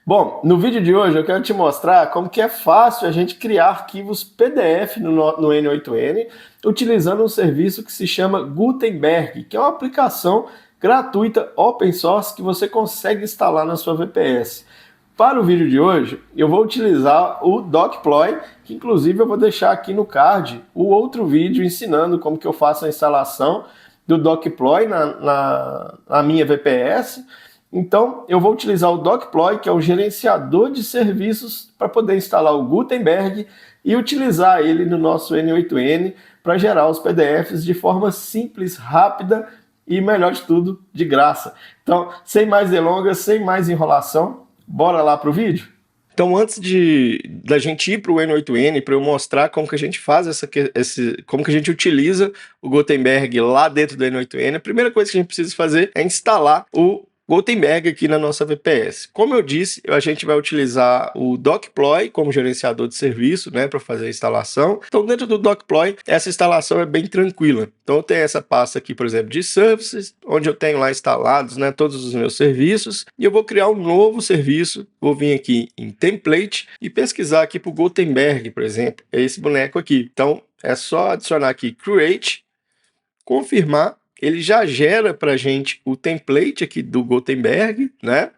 Bom, no vídeo de hoje eu quero te mostrar como que é fácil a gente criar arquivos PDF no N8N utilizando um serviço que se chama Gutenberg, que é uma aplicação gratuita open source que você consegue instalar na sua VPS. Para o vídeo de hoje, eu vou utilizar o Docploy, que inclusive eu vou deixar aqui no card o outro vídeo ensinando como que eu faço a instalação do Docploy na minha VPS. Então, eu vou utilizar o Docploy, que é o gerenciador de serviços, para poder instalar o Gutenberg e utilizar ele no nosso N8N para gerar os PDFs de forma simples, rápida e, melhor de tudo, de graça. Então, sem mais delongas, sem mais enrolação, bora lá para o vídeo? Então, antes da gente ir para o N8N, para eu mostrar como que a gente faz como que a gente utiliza o Gutenberg lá dentro do N8N, a primeira coisa que a gente precisa fazer é instalar o Gutenberg aqui na nossa VPS. Como eu disse, a gente vai utilizar o Docploy como gerenciador de serviço, né, para fazer a instalação. Então, dentro do Docploy, essa instalação é bem tranquila. Então, eu tenho essa pasta aqui, por exemplo, de Services, onde eu tenho lá instalados, né, todos os meus serviços, e eu vou criar um novo serviço. Vou vir aqui em Template e pesquisar aqui por Gutenberg, por exemplo. É esse boneco aqui. Então, é só adicionar aqui Create, confirmar. Ele já gera para a gente o template aqui do Gutenberg, né?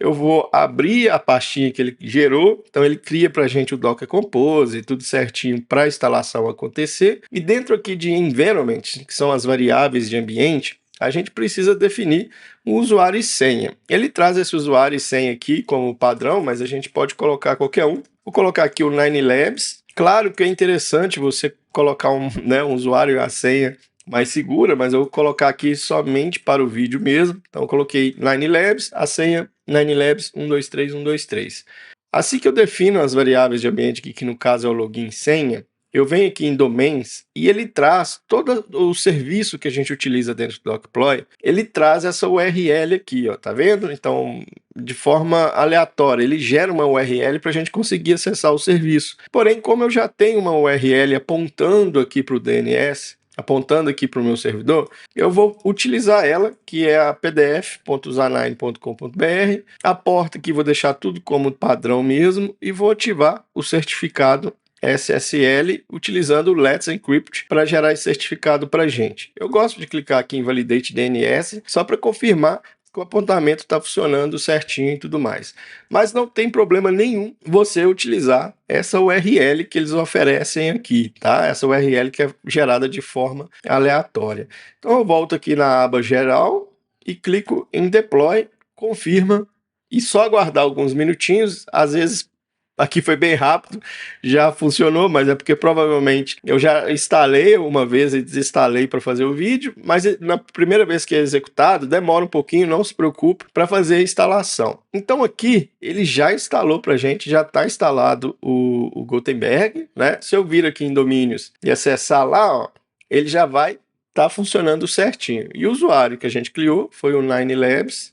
Eu vou abrir a pastinha que ele gerou, então ele cria para a gente o Docker Compose, tudo certinho para a instalação acontecer. E dentro aqui de Environment, que são as variáveis de ambiente, a gente precisa definir um usuário e senha. Ele traz esse usuário e senha aqui como padrão, mas a gente pode colocar qualquer um. Vou colocar aqui o Nine Labs. Claro que é interessante você colocar um usuário e a senha mais segura, mas eu vou colocar aqui somente para o vídeo mesmo. Então eu coloquei Nine Labs, a senha Nine Labs 123123. Assim que eu defino as variáveis de ambiente, que no caso é o login e senha, eu venho aqui em Domains e ele traz todo o serviço que a gente utiliza dentro do Docploy, ele traz essa URL aqui, ó, tá vendo? Então, de forma aleatória, ele gera uma URL para a gente conseguir acessar o serviço. Porém, como eu já tenho uma URL apontando aqui para o DNS, apontando aqui para o meu servidor, eu vou utilizar ela, que é a pdf.zanine.com.br. A porta aqui vou deixar tudo como padrão mesmo e vou ativar o certificado SSL utilizando o Let's Encrypt para gerar esse certificado para a gente. Eu gosto de clicar aqui em Validate DNS só para confirmar que o apontamento está funcionando certinho e tudo mais. Mas não tem problema nenhum você utilizar essa URL que eles oferecem aqui, tá? Essa URL que é gerada de forma aleatória. Então eu volto aqui na aba Geral e clico em Deploy, confirma e só aguardar alguns minutinhos. Às vezes aqui foi bem rápido, já funcionou, mas é porque provavelmente eu já instalei uma vez e desinstalei para fazer o vídeo, mas na primeira vez que é executado, demora um pouquinho, não se preocupe, para fazer a instalação. Então aqui, ele já instalou para a gente, já está instalado o Gutenberg, né? Se eu vir aqui em domínios e acessar lá, ó, ele já vai estar funcionando certinho. E o usuário que a gente criou foi o Nine Labs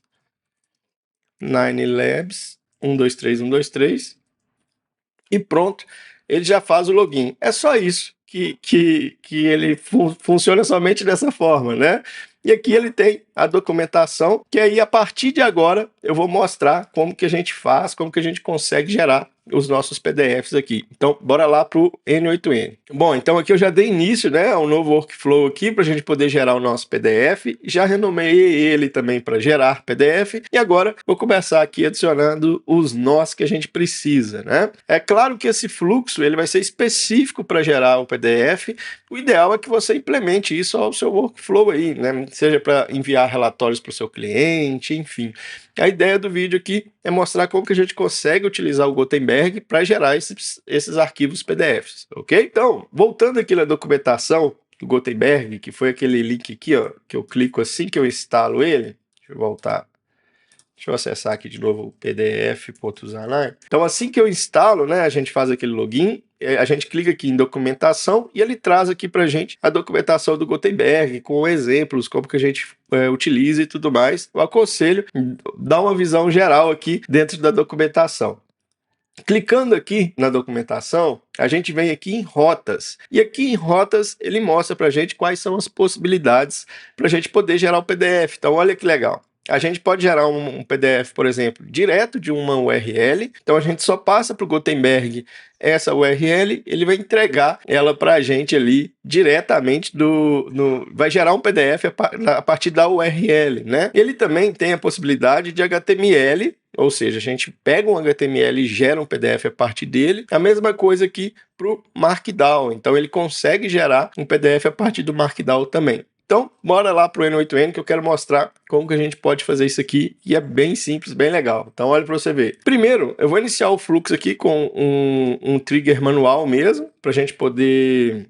123123. E pronto, ele já faz o login. É só isso que ele funciona somente dessa forma, né? E aqui ele tem a documentação, que aí a partir de agora eu vou mostrar como que a gente faz, como que a gente consegue gerar os nossos PDFs aqui. Então, bora lá para o N8N. Bom, então aqui eu já dei início, né, a um novo workflow aqui para a gente poder gerar o nosso PDF. Já renomeei ele também para gerar PDF. E agora vou começar aqui adicionando os nós que a gente precisa, né? É claro que esse fluxo ele vai ser específico para gerar o PDF. O ideal é que você implemente isso ao seu workflow aí, né? Seja para enviar relatórios para o seu cliente, enfim. A ideia do vídeo aqui é mostrar como que a gente consegue utilizar o Gutenberg para gerar esses arquivos PDFs, ok? Então, voltando aqui na documentação do Gutenberg, que foi aquele link aqui, ó, que eu clico assim que eu instalo ele. Deixa eu voltar. Deixa eu acessar aqui de novo o pdf.zanine. Então, assim que eu instalo, né, a gente faz aquele login, a gente clica aqui em documentação e ele traz aqui para a gente a documentação do Gutenberg, com exemplos, como que a gente utiliza e tudo mais. Eu aconselho dar uma visão geral aqui dentro da documentação. Clicando aqui na documentação, a gente vem aqui em rotas. E aqui em rotas, ele mostra para a gente quais são as possibilidades para a gente poder gerar o PDF. Então, olha que legal. a gente pode gerar um PDF, por exemplo, direto de uma URL. Então a gente só passa para o Gutenberg essa URL, ele vai entregar ela para a gente ali diretamente vai gerar um PDF a partir da URL, né? Ele também tem a possibilidade de HTML, ou seja, a gente pega um HTML e gera um PDF a partir dele. A mesma coisa aqui para o Markdown. Então ele consegue gerar um PDF a partir do Markdown também. Então, bora lá para o N8N que eu quero mostrar como que a gente pode fazer isso aqui e é bem simples, bem legal. Então, olha para você ver. Primeiro, eu vou iniciar o fluxo aqui com um trigger manual mesmo, para a gente poder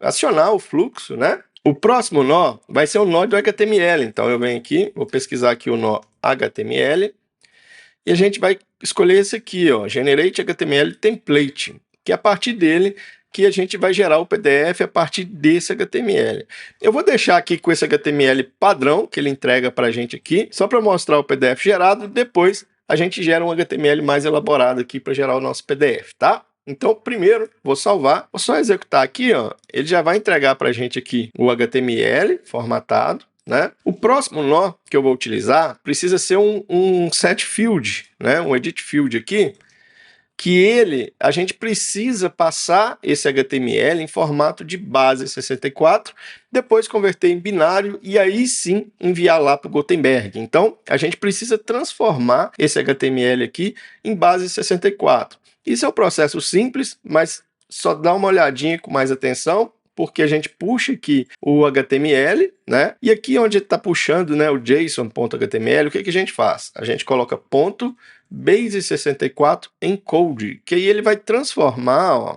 acionar o fluxo, né? O próximo nó vai ser o nó do HTML. Então, eu venho aqui, vou pesquisar aqui o nó HTML e a gente vai escolher esse aqui, ó, Generate HTML Template, que é a partir dele que a gente vai gerar o PDF a partir desse HTML. Eu vou deixar aqui com esse HTML padrão que ele entrega para a gente aqui, só para mostrar o PDF gerado. Depois a gente gera um HTML mais elaborado aqui para gerar o nosso PDF, tá? Então, primeiro, vou salvar, vou só executar aqui, ó, ele já vai entregar para a gente aqui o HTML formatado, né? O próximo nó que eu vou utilizar precisa ser um set field, né? Um edit field aqui, que a gente precisa passar esse HTML em formato de base 64, depois converter em binário e aí sim enviar lá para o Gutenberg. Então, a gente precisa transformar esse HTML aqui em base 64. Isso é um processo simples, mas só dá uma olhadinha com mais atenção, porque a gente puxa aqui o HTML, né? E aqui onde está puxando, né, o JSON.html, o que a gente faz? A gente coloca ponto base64 encode, que aí ele vai transformar, ó,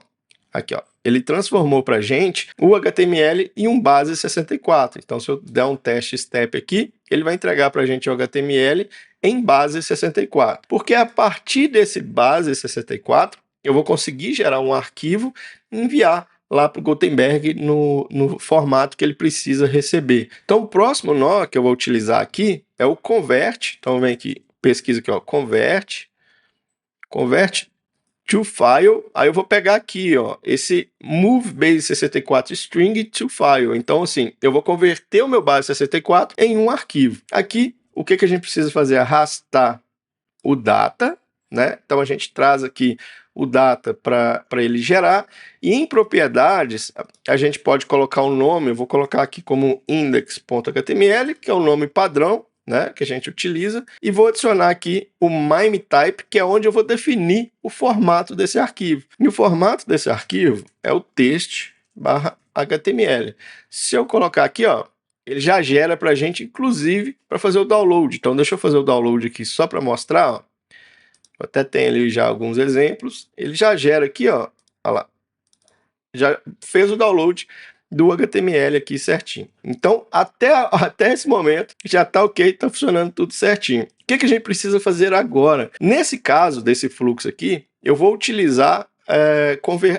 aqui, ó, ele transformou para a gente o HTML em um base 64. Então, se eu der um teste step aqui, ele vai entregar para a gente o HTML em base 64. Porque a partir desse base 64, eu vou conseguir gerar um arquivo e enviar lá para o Gutenberg no formato que ele precisa receber. Então, o próximo nó que eu vou utilizar aqui é o convert. Então, vem aqui, pesquisa aqui, ó, convert to file. Aí eu vou pegar aqui, ó, esse move base 64 string to file. Então, assim, eu vou converter o meu base 64 em um arquivo. Aqui, o que a gente precisa fazer? Arrastar o data, né? Então, a gente traz aqui o data para ele gerar, e em propriedades a gente pode colocar um nome. Eu vou colocar aqui como index.html, que é o nome padrão, né, que a gente utiliza, e vou adicionar aqui o MIME type, que é onde eu vou definir o formato desse arquivo. E o formato desse arquivo é o text/html. Se eu colocar aqui, ó, ele já gera para a gente, inclusive, para fazer o download. Então, deixa eu fazer o download aqui só para mostrar, ó. Eu até tenho ali já alguns exemplos. Ele já gera aqui, ó, olha lá. Já fez o download do HTML aqui certinho. Então, até esse momento, já está ok, está funcionando tudo certinho. O que a gente precisa fazer agora? Nesse caso desse fluxo aqui, eu vou utilizar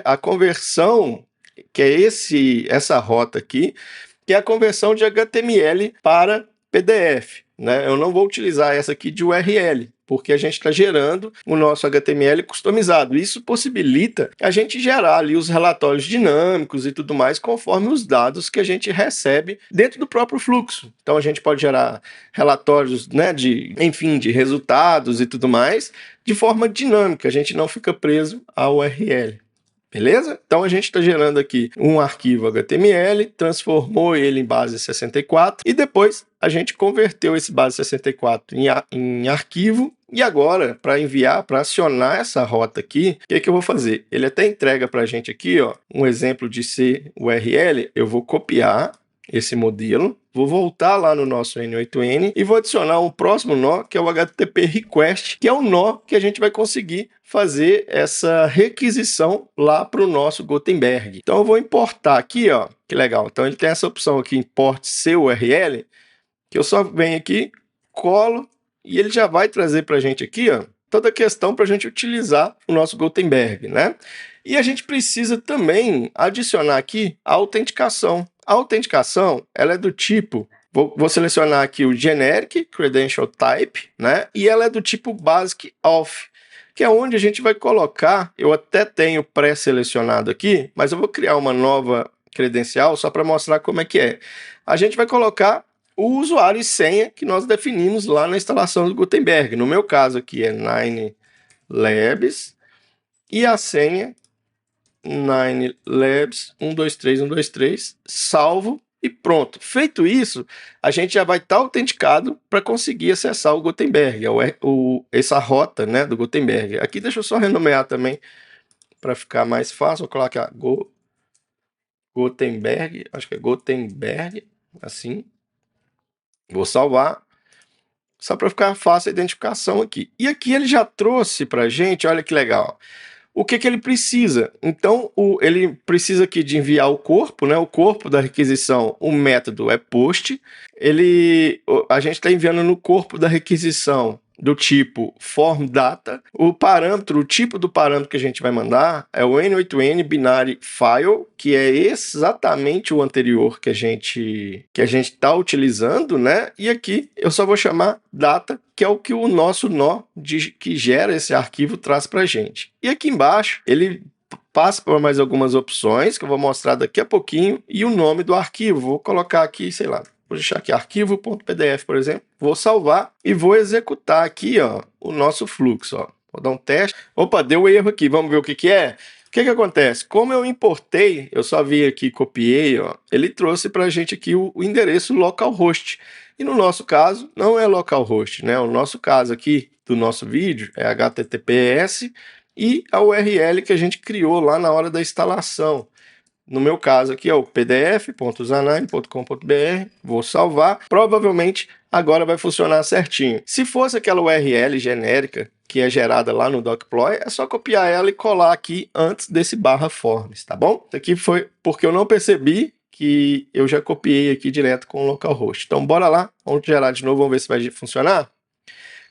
a conversão, que é essa rota aqui, que é a conversão de HTML para PDF, né? Eu não vou utilizar essa aqui de URL, porque a gente está gerando o nosso HTML customizado. Isso possibilita a gente gerar ali os relatórios dinâmicos e tudo mais conforme os dados que a gente recebe dentro do próprio fluxo. Então a gente pode gerar relatórios, né, de resultados e tudo mais de forma dinâmica. A gente não fica preso à URL. Beleza? Então a gente está gerando aqui um arquivo HTML, transformou ele em base 64 e depois a gente converteu esse base 64 em arquivo. E agora, para enviar, para acionar essa rota aqui, o que eu vou fazer? Ele até entrega para a gente aqui, ó, um exemplo de CURL. Eu vou copiar esse modelo, vou voltar lá no nosso N8N e vou adicionar um próximo nó, que é o HTTP request, que é o nó que a gente vai conseguir fazer essa requisição lá para o nosso Gutenberg. Então eu vou importar aqui, ó, que legal. Então ele tem essa opção aqui, import CURL, que eu só venho aqui, colo, e ele já vai trazer para a gente aqui, ó, toda a questão para a gente utilizar o nosso Gutenberg, né? E a gente precisa também adicionar aqui a autenticação. A autenticação, ela é do tipo, vou selecionar aqui o Generic Credential Type, né? E ela é do tipo Basic Auth, que é onde a gente vai colocar, eu até tenho pré-selecionado aqui, mas eu vou criar uma nova credencial só para mostrar como é que é. A gente vai colocar o usuário e senha que nós definimos lá na instalação do Gutenberg. No meu caso aqui é Nine Labs e a senha Nine Labs 123, salvo e pronto. Feito isso, a gente já vai estar autenticado para conseguir acessar o Gutenberg, essa rota, né, do Gutenberg. Aqui deixa eu só renomear também para ficar mais fácil. Vou colocar Gutenberg, acho que é Gutenberg, assim. Vou salvar, só para ficar fácil a identificação aqui. E aqui ele já trouxe para a gente, olha que legal, o que ele precisa. Então, ele precisa aqui de enviar o corpo, né? O corpo da requisição, o método é post. A gente está enviando no corpo da requisição do tipo form data. O parâmetro, o tipo do parâmetro que a gente vai mandar é o N8N binary file, que é exatamente o anterior que a gente está utilizando, né? E aqui eu só vou chamar data, que é o que o nosso nó que gera esse arquivo traz para a gente. E aqui embaixo ele passa por mais algumas opções que eu vou mostrar daqui a pouquinho e o nome do arquivo. Vou colocar aqui, sei lá, vou deixar aqui arquivo.pdf, por exemplo. Vou salvar e vou executar aqui, ó, o nosso fluxo. Ó. Vou dar um teste. Opa, deu erro aqui. Vamos ver o que é? O que acontece? Como eu importei, eu só vim aqui, copiei, ó, ele trouxe para a gente aqui o endereço localhost. E no nosso caso, não é localhost, né? O nosso caso aqui do nosso vídeo é HTTPS e a URL que a gente criou lá na hora da instalação. No meu caso aqui é o pdf.zanine.com.br, vou salvar, provavelmente agora vai funcionar certinho. Se fosse aquela URL genérica que é gerada lá no Docploy, é só copiar ela e colar aqui antes desse /forms, tá bom? Isso aqui foi porque eu não percebi que eu já copiei aqui direto com o localhost. Então bora lá, vamos gerar de novo, vamos ver se vai funcionar.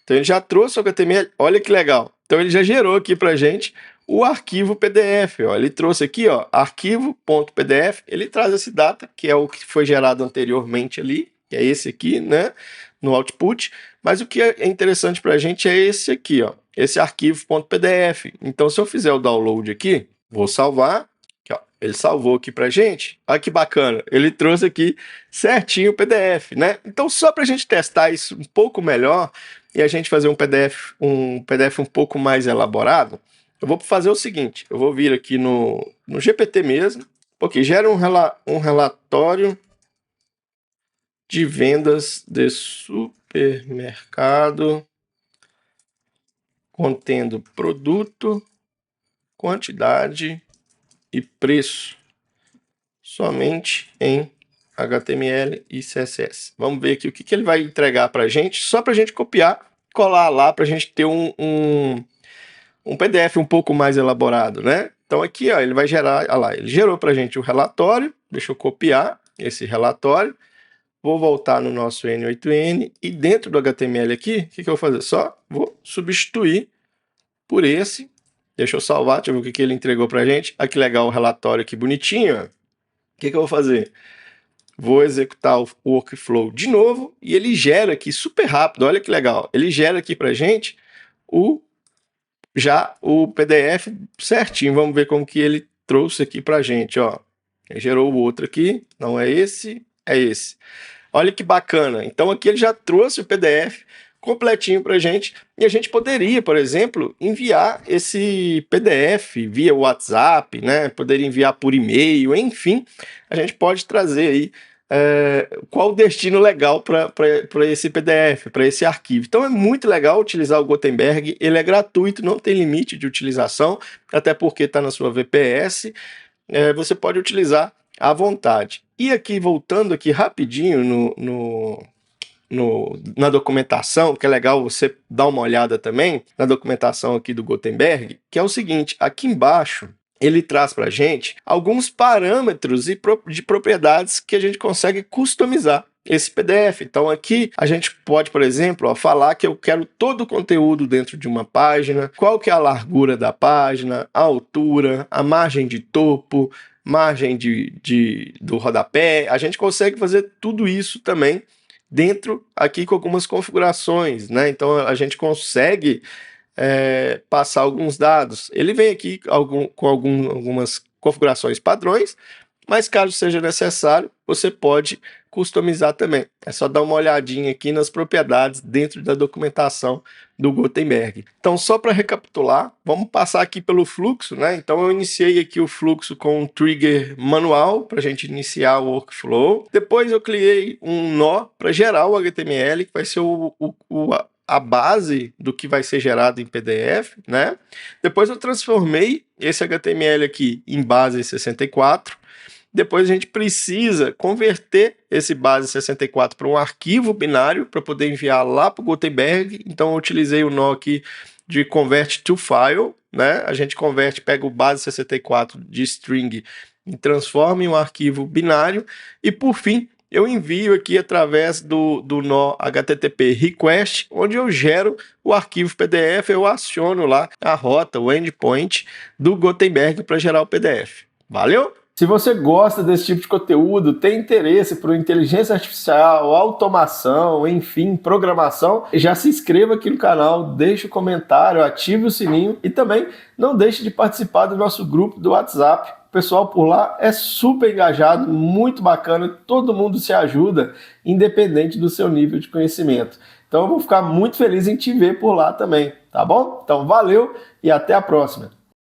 Então ele já trouxe o HTML, olha que legal. Então ele já gerou aqui pra gente o arquivo PDF, ó. Ele trouxe aqui, ó, arquivo.pdf, ele traz esse data, que é o que foi gerado anteriormente ali, que é esse aqui, né, no output, mas o que é interessante pra gente é esse aqui, ó, esse arquivo.pdf. Então se eu fizer o download aqui, vou salvar, aqui, ó, ele salvou aqui pra gente, olha que bacana, ele trouxe aqui certinho o PDF, né, então só pra gente testar isso um pouco melhor e a gente fazer um PDF um pouco mais elaborado, eu vou fazer o seguinte, eu vou vir aqui no GPT mesmo, porque gera um relatório de vendas de supermercado contendo produto, quantidade e preço, somente em HTML e CSS. Vamos ver aqui o que ele vai entregar para a gente, só para a gente copiar, colar lá, para a gente ter um PDF um pouco mais elaborado, né? Então aqui, ó, ele vai gerar, olha lá, ele gerou para a gente o relatório, deixa eu copiar esse relatório, vou voltar no nosso N8N e dentro do HTML aqui, o que eu vou fazer? Só vou substituir por esse, deixa eu salvar, deixa eu ver o que ele entregou para a gente. Olha que legal o relatório aqui, bonitinho, ó. O que eu vou fazer? Vou executar o workflow de novo e ele gera aqui super rápido, olha que legal, ele gera aqui para a gente já o PDF certinho. Vamos ver como que ele trouxe aqui pra gente, ó. Ele gerou o outro aqui, não é esse, é esse. Olha que bacana. Então aqui ele já trouxe o PDF completinho pra gente e a gente poderia, por exemplo, enviar esse PDF via WhatsApp, né? Poderia enviar por e-mail, enfim, a gente pode trazer aí qual o destino legal para esse PDF, para esse arquivo. Então é muito legal utilizar o Gutenberg, ele é gratuito, não tem limite de utilização, até porque está na sua VPS, você pode utilizar à vontade. E aqui, voltando aqui rapidinho na documentação, que é legal você dar uma olhada também na documentação aqui do Gutenberg, que é o seguinte, aqui embaixo, ele traz para a gente alguns parâmetros de propriedades que a gente consegue customizar esse PDF. Então aqui a gente pode, por exemplo, ó, falar que eu quero todo o conteúdo dentro de uma página, qual que é a largura da página, a altura, a margem de topo, margem do rodapé. A gente consegue fazer tudo isso também dentro aqui com algumas configurações, né? Então a gente consegue passar alguns dados. Ele vem aqui com algumas configurações padrões, mas caso seja necessário, você pode customizar também. É só dar uma olhadinha aqui nas propriedades dentro da documentação do Gutenberg. Então, só para recapitular, vamos passar aqui pelo fluxo, né? Então, eu iniciei aqui o fluxo com um trigger manual para a gente iniciar o workflow. Depois, eu criei um nó para gerar o HTML, que vai ser a base do que vai ser gerado em PDF, né? Depois, eu transformei esse HTML aqui em base 64. Depois a gente precisa converter esse base 64 para um arquivo binário para poder enviar lá para o Gutenberg. Então eu utilizei o nó aqui de convert to file, né? A gente converte, pega o base 64 de string e transforma em um arquivo binário. E por fim, eu envio aqui através do nó HTTP request, onde eu gero o arquivo PDF, eu aciono lá a rota, o endpoint do Gutenberg para gerar o PDF. Valeu? Se você gosta desse tipo de conteúdo, tem interesse por inteligência artificial, automação, enfim, programação, já se inscreva aqui no canal, deixe o comentário, ative o sininho e também não deixe de participar do nosso grupo do WhatsApp. O pessoal por lá é super engajado, muito bacana, todo mundo se ajuda, independente do seu nível de conhecimento. Então eu vou ficar muito feliz em te ver por lá também, tá bom? Então valeu e até a próxima!